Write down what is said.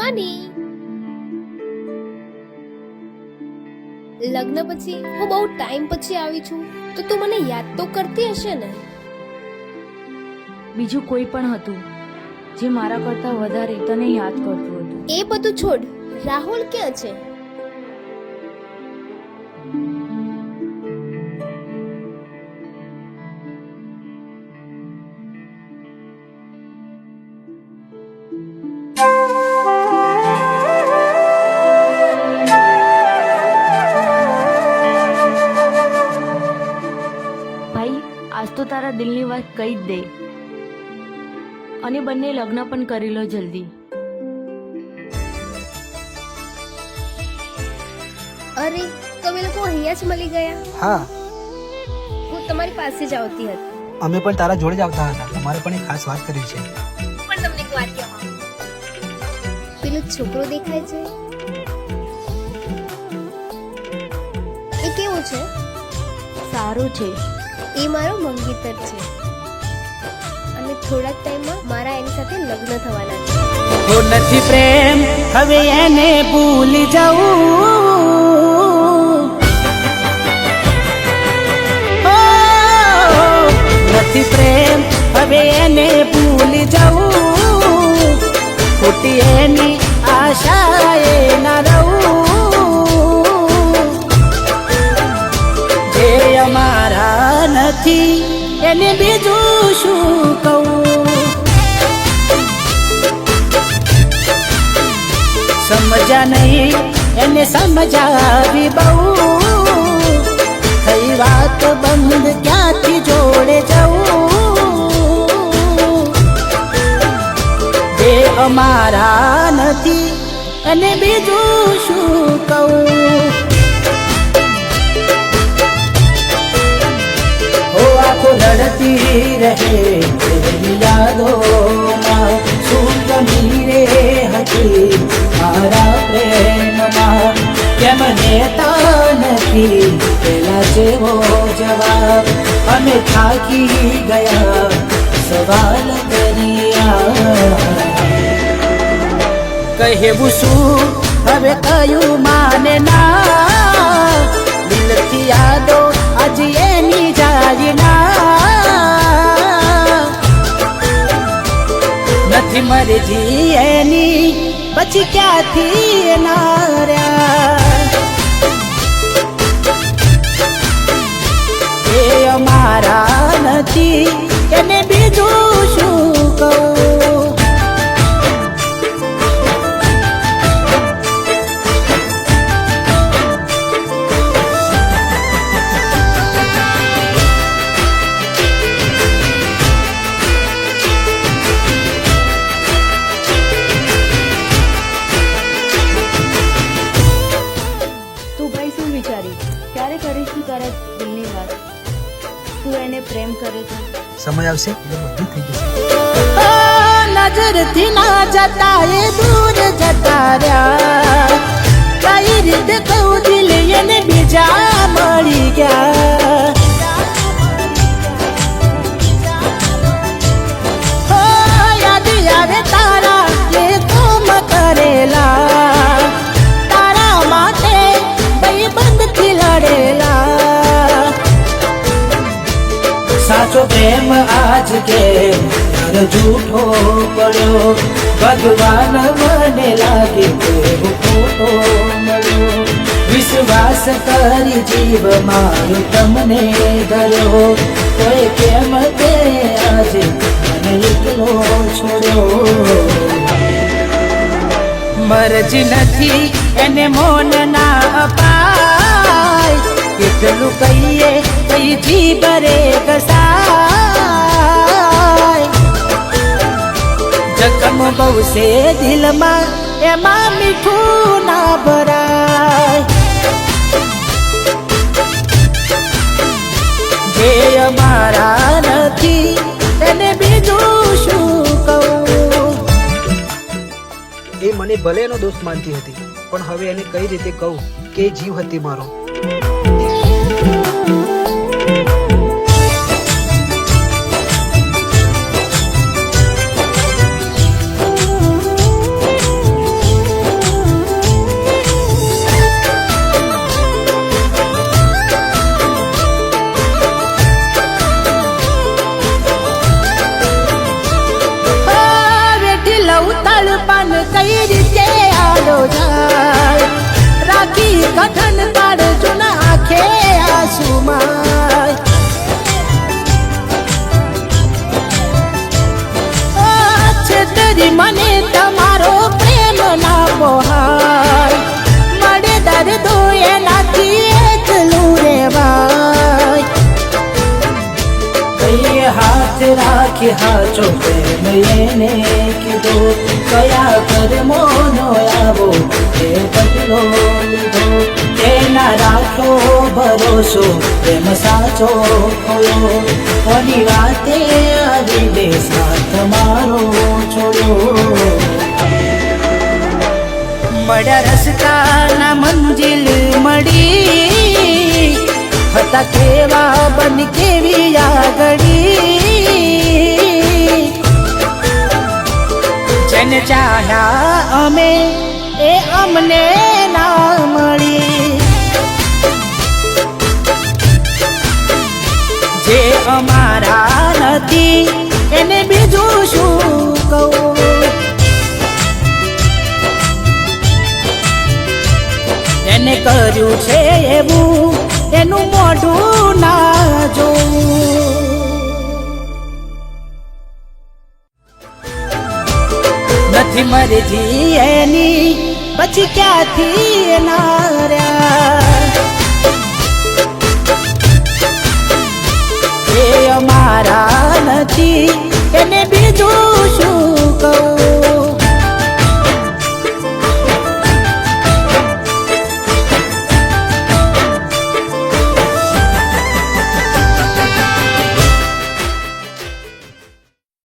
હની, લગ્ન પછી હું બહુ ટાઈમ પછી આવી છું, તો તું મને યાદ તો કરતી હશે ને? બીજું કોઈ પણ હતું જે મારા કરતા વધારે તને યાદ કરતું હતું. એ બધું છોડ, રાહુલ ક્યાં છે? ભાઈ, આજ તો તારા દિલની વાત કહી જ દે અને બંને લગ્ન પણ કરી લો જલ્દી. અરે, તમે લોકો અહીંયા જ મળી ગયા? હા, હું તમારી પાસે જ આવતી હતી. અમે પણ તારા જોડે જ આવતા હતા. અમારે પણ એક ખાસ વાત કરવી છે. પણ તમને એક વાત કહેવા, પેલો છોકરો દેખાય છે એ કેવો છે? સારું છે. એ મારો મંગીતર છે અને થોડાક ટાઈમમાં મારા એની સાથે લગ્ન થવાના છે. તો નથી પ્રેમ હવે એને ભૂલી જવું, નથી પ્રેમ હવે એને ભૂલી જવું, ખોટી એની આશાએ ના રહું, જે અમારા નથી એને બીજું શું કહું. સમજા નહીં એને સમજાવી બહુ, થઈ વાત બંધ ક્યાંથી જોડે જવું, જે અમારા નથી અને બીજું શું કહું. ઓ આખો લડતી રહે તેરી યાદોમાં, શું ગમી રે હતી મારા પ્રેમમાં, કેમ નેતા નથી પેલા જેવો જવાબ, અમે થાકી ગયા સવાલ કર્યા. કહેવું શું હવે કયું માને ના, દિલથી યાદો આજે એની જાય ના, નથી મરજી એની પછી ક્યાંથી નાર્યા, એ અમારા નથી એને બીજું શું કહું. ક્યારે કરીશું તારા દિલની વાત? તું એને પ્રેમ કરે છે? સમય આવશે એટલે બધું થઈ જશે. નજરથી ના જતા એ દૂર જતા રહ્યા, કઈ રીતે કહું દિલ એને બીજા મળી ગયા, યાદ આવે તારા એ કોમ કરેલા, તારા માટે બંધથી લડેલા, સાચો પ્રેમ આજ કે જૂઠો પડ્યો, ભગવાન મને લાગે ખોટો મળ્યો, વિશ્વાસ કરી જીવ મારો તમને ધર્યો, કોઈ કેમ તે આજે મને એકલો છોડ્યો, મરજી નથી એને મોન ના અપાય, કેટલું કહીએ કઈ જીભરે ઘસાય, જખમ બહુ છે દિલમાં એમાં મીઠું ના ભરાય, જે અમારા નથી એને બીજું શું કહું. એ મને ભલે એનો દોસ્ત માનતી હતી, પણ હવે એને કઈ રીતે કહું કે એ જીવ હતી મારો. કઠન કાઢજો ના આંખે આંસુમાં છેતરી મને તમારો પ્રેમ ના પોહાય મળે દર્દો એનાથી એકલું રેવાય કઈએ હાથ રાખી હાચો પ્રેમ એને કીધો કયા કર્મોનો આવો એ બદલો લીધો એના રાખો ભરોસો પ્રેમ સાચો ખોયો કોની વાતે આવી બે સાથ મારો છોડ્યો મળ્યા રસ્તાના મંજિલ મળી હતા કેવા બન કેવી આગળી જેને ચાહ્યા અમે એ અમને ના મળી જે અમારા નથી એને બીજું શું કહું એને કર્યું છે એવું એનું મોઢું ના જોવું નથી મરજી એની પછી ક્યાંથી ના રહ્યા